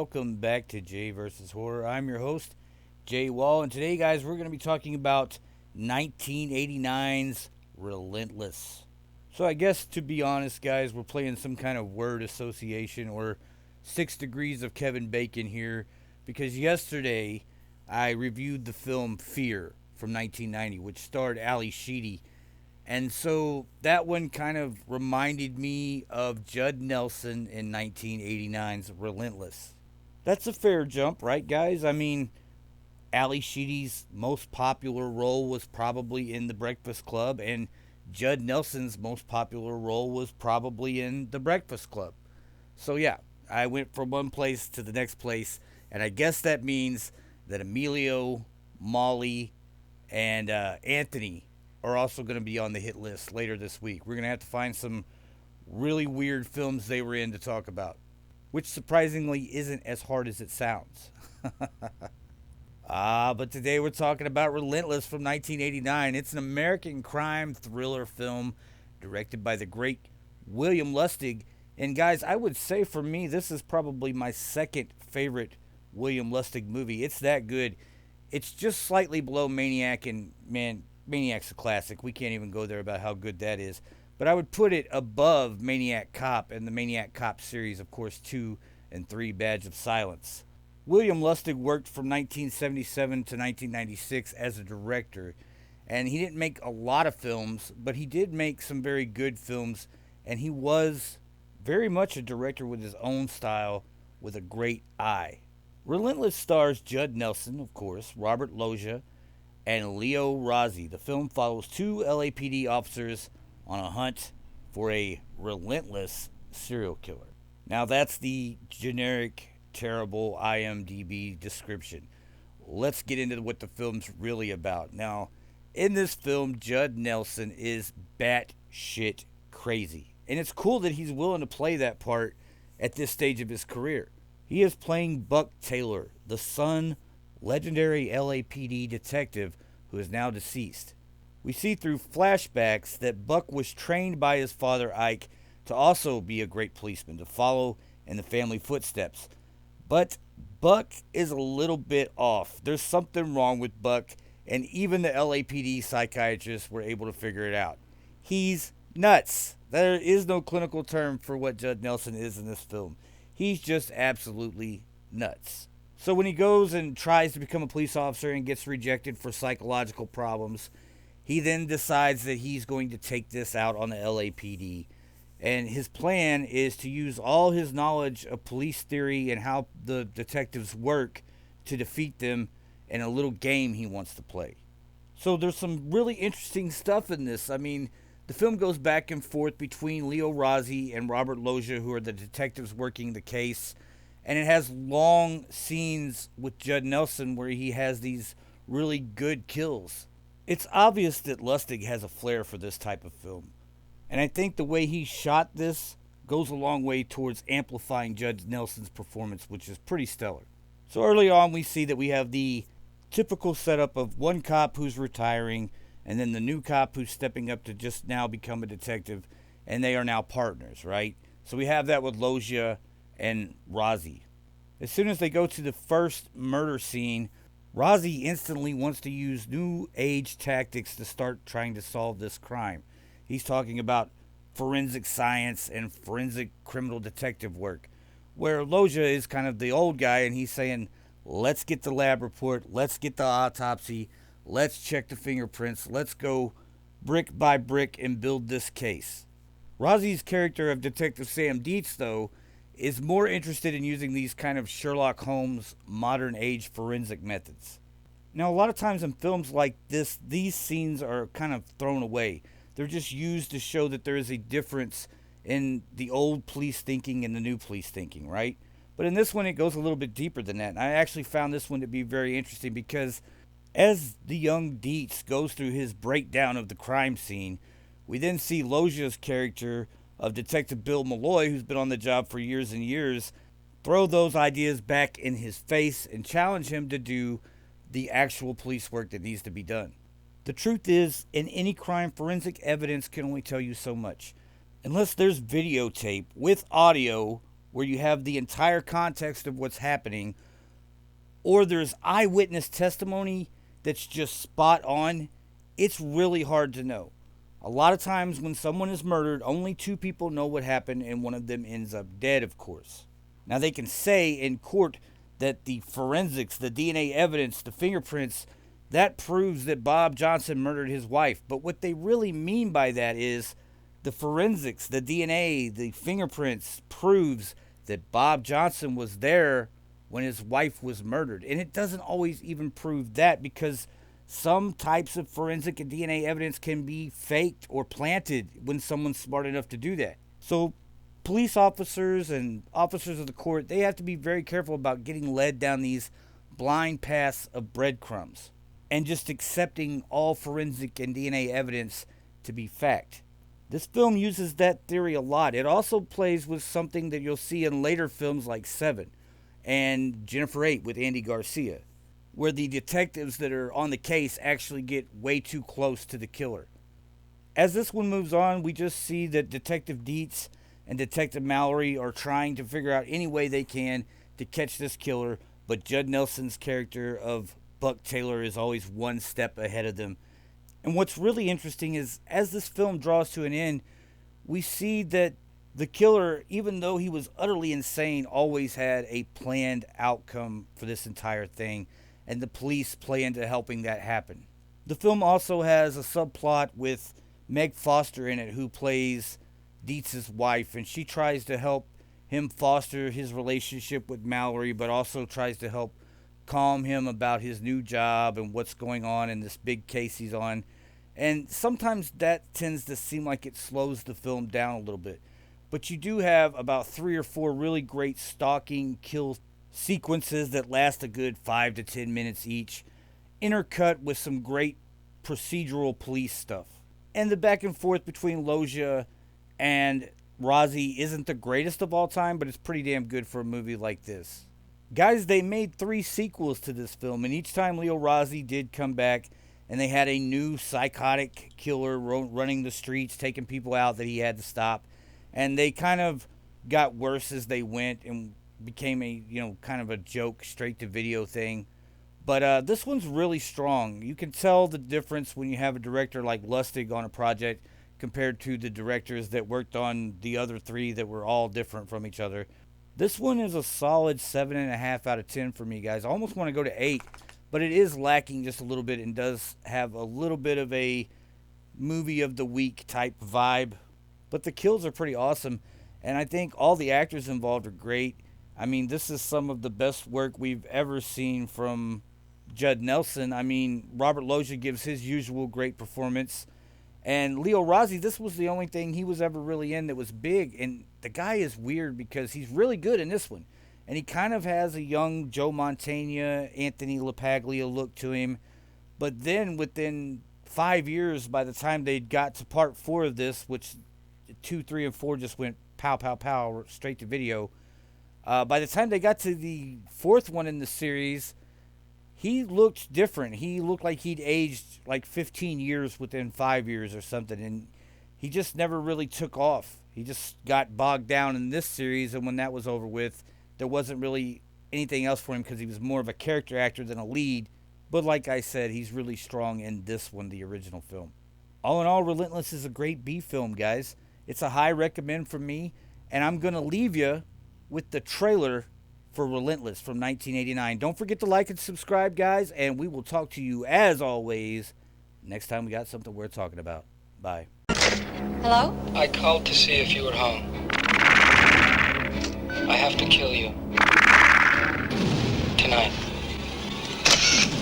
welcome back to Jay vs. Horror. I'm your host, Jay Wall, and today, guys, we're going to be talking about 1989's Relentless. So, I guess to be honest, guys, we're playing some kind of word association or 6 degrees of Kevin Bacon here because yesterday I reviewed the film Fear from 1990, which starred Ali Sheedy. And so that one kind of reminded me of Judd Nelson in 1989's Relentless. That's a fair jump, right, guys? I mean, Ali Sheedy's most popular role was probably in The Breakfast Club, and Judd Nelson's most popular role was probably in The Breakfast Club. So, yeah, I went from one place to the next place, and I guess that means that Emilio, Molly, and Anthony are also going to be on the hit list later this week. We're going to have to find some really weird films they were in to talk about, which surprisingly isn't as hard as it sounds. But today we're talking about Relentless from 1989. It's an American crime thriller film directed by the great William Lustig. And guys, I would say for me, this is probably my second favorite William Lustig movie. It's that good. It's just slightly below Maniac, and man, Maniac's a classic. We can't even go there about how good that is. But I would put it above Maniac Cop and the Maniac Cop series, of course, 2 and 3 Badge of Silence. William Lustig worked from 1977 to 1996 as a director, and he didn't make a lot of films, but he did make some very good films, and he was very much a director with his own style, with a great eye. Relentless stars Judd Nelson, of course, Robert Loggia, and Leo Rossi. The film follows 2 LAPD officers on a hunt for a relentless serial killer. Now, that's the generic, terrible IMDb description. Let's get into what the film's really about. Now, in this film, Judd Nelson is batshit crazy. And it's cool that he's willing to play that part at this stage of his career. He is playing Buck Taylor, the son legendary LAPD detective who is now deceased. We see through flashbacks that Buck was trained by his father Ike to also be a great policeman, to follow in the family footsteps. But Buck is a little bit off. There's something wrong with Buck, and even the LAPD psychiatrists were able to figure it out. He's nuts. There is no clinical term for what Judd Nelson is in this film. He's just absolutely nuts. So when he goes and tries to become a police officer and gets rejected for psychological problems, he then decides that he's going to take this out on the LAPD. And his plan is to use all his knowledge of police theory and how the detectives work to defeat them in a little game he wants to play. So there's some really interesting stuff in this. I mean, the film goes back and forth between Leo Rossi and Robert Loggia, who are the detectives working the case. And it has long scenes with Judd Nelson where he has these really good kills. It's obvious that Lustig has a flair for this type of film. And I think the way he shot this goes a long way towards amplifying Judd Nelson's performance, which is pretty stellar. So early on, we see that we have the typical setup of one cop who's retiring, and then the new cop who's stepping up to just now become a detective, and they are now partners, right? So we have that with Loggia and Rossi. As soon as they go to the first murder scene, Rossi instantly wants to use new age tactics to start trying to solve this crime. He's talking about forensic science and forensic criminal detective work, where Loggia is kind of the old guy and he's saying, let's get the lab report, let's get the autopsy, let's check the fingerprints, let's go brick by brick and build this case. Rossi's character of Detective Sam Dietz, though, is more interested in using these kind of Sherlock Holmes modern age forensic methods. Now, a lot of times in films like this, these scenes are kind of thrown away. They're just used to show that there is a difference in the old police thinking and the new police thinking, right? But in this one, it goes a little bit deeper than that. And I actually found this one to be very interesting because as the young Dietz goes through his breakdown of the crime scene, we then see Loggia's character of Detective Bill Malloy, who's been on the job for years and years, throw those ideas back in his face and challenge him to do the actual police work that needs to be done. The truth is, in any crime, forensic evidence can only tell you so much. Unless there's videotape with audio where you have the entire context of what's happening, or there's eyewitness testimony that's just spot on, it's really hard to know. A lot of times when someone is murdered, only two people know what happened, and one of them ends up dead, of course. Now, they can say in court that the forensics, the DNA evidence, the fingerprints, that proves that Bob Johnson murdered his wife. But what they really mean by that is the forensics, the DNA, the fingerprints proves that Bob Johnson was there when his wife was murdered. And it doesn't always even prove that, because some types of forensic and DNA evidence can be faked or planted when someone's smart enough to do that. So police officers and officers of the court, they have to be very careful about getting led down these blind paths of breadcrumbs and just accepting all forensic and DNA evidence to be fact. This film uses that theory a lot. It also plays with something that you'll see in later films like Seven and Jennifer 8 with Andy Garcia, where the detectives that are on the case actually get way too close to the killer. As this one moves on, we just see that Detective Dietz and Detective Mallory are trying to figure out any way they can to catch this killer, but Judd Nelson's character of Buck Taylor is always one step ahead of them. And what's really interesting is, as this film draws to an end, we see that the killer, even though he was utterly insane, always had a planned outcome for this entire thing, and the police play into helping that happen. The film also has a subplot with Meg Foster in it, who plays Dietz's wife, and she tries to help him foster his relationship with Mallory, but also tries to help calm him about his new job and what's going on in this big case he's on. And sometimes that tends to seem like it slows the film down a little bit. But you do have about 3 or 4 really great stalking kill sequences that last a good 5 to 10 minutes each, intercut with some great procedural police stuff. And the back and forth between Loggia and Rozzi isn't the greatest of all time, but it's pretty damn good for a movie like this. Guys, they made 3 sequels to this film, and each time Leo Rozzi did come back, and they had a new psychotic killer running the streets, taking people out that he had to stop. And they kind of got worse as they went and became a, kind of a joke, straight-to-video thing. But this one's really strong. You can tell the difference when you have a director like Lustig on a project compared to the directors that worked on the other 3 that were all different from each other. This one is a solid 7.5 out of 10 for me, guys. I almost want to go to 8, but it is lacking just a little bit and does have a little bit of a movie of the week type vibe. But the kills are pretty awesome, and I think all the actors involved are great. I mean, this is some of the best work we've ever seen from Judd Nelson. I mean, Robert Loggia gives his usual great performance. And Leo Rozzi, this was the only thing he was ever really in that was big. And the guy is weird because he's really good in this one. And he kind of has a young Joe Mantegna, Anthony LaPaglia look to him. But then within 5 years, by the time they got to part 4 of this, which 2, 3, and 4 just went pow, pow, pow, straight to video. By the time they got to the 4th one in the series, he looked different. He looked like he'd aged like 15 years within 5 years or something. And he just never really took off. He just got bogged down in this series. And when that was over with, there wasn't really anything else for him because he was more of a character actor than a lead. But like I said, he's really strong in this one, the original film. All in all, Relentless is a great B film, guys. It's a high recommend from me. And I'm going to leave you with the trailer for Relentless from 1989. Don't forget to like and subscribe, guys. And we will talk to you, as always, next time we got something worth talking about. Bye. Hello? I called to see if you were home. I have to kill you. Tonight.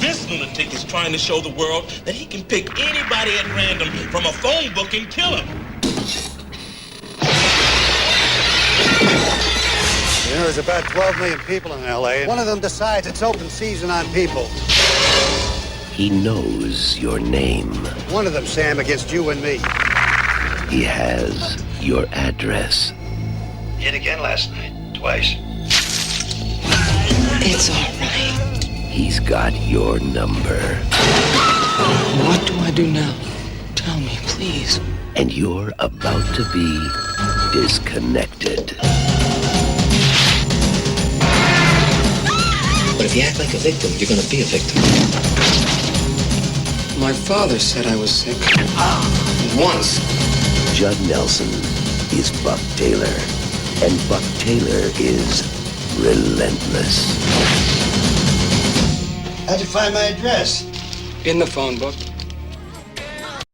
This lunatic is trying to show the world that he can pick anybody at random from a phone book and kill him. You know, there's about 12 million people in L.A. One of them decides it's open season on people. He knows your name. One of them, Sam, against you and me. He has your address. Hit again last night. Twice. It's all right. He's got your number. What do I do now? Tell me, please. And you're about to be disconnected. If you act like a victim, you're gonna be a victim. My father said I was sick. Once. Judd Nelson is Buck Taylor, and Buck Taylor is relentless. How'd you find my address? In the phone book.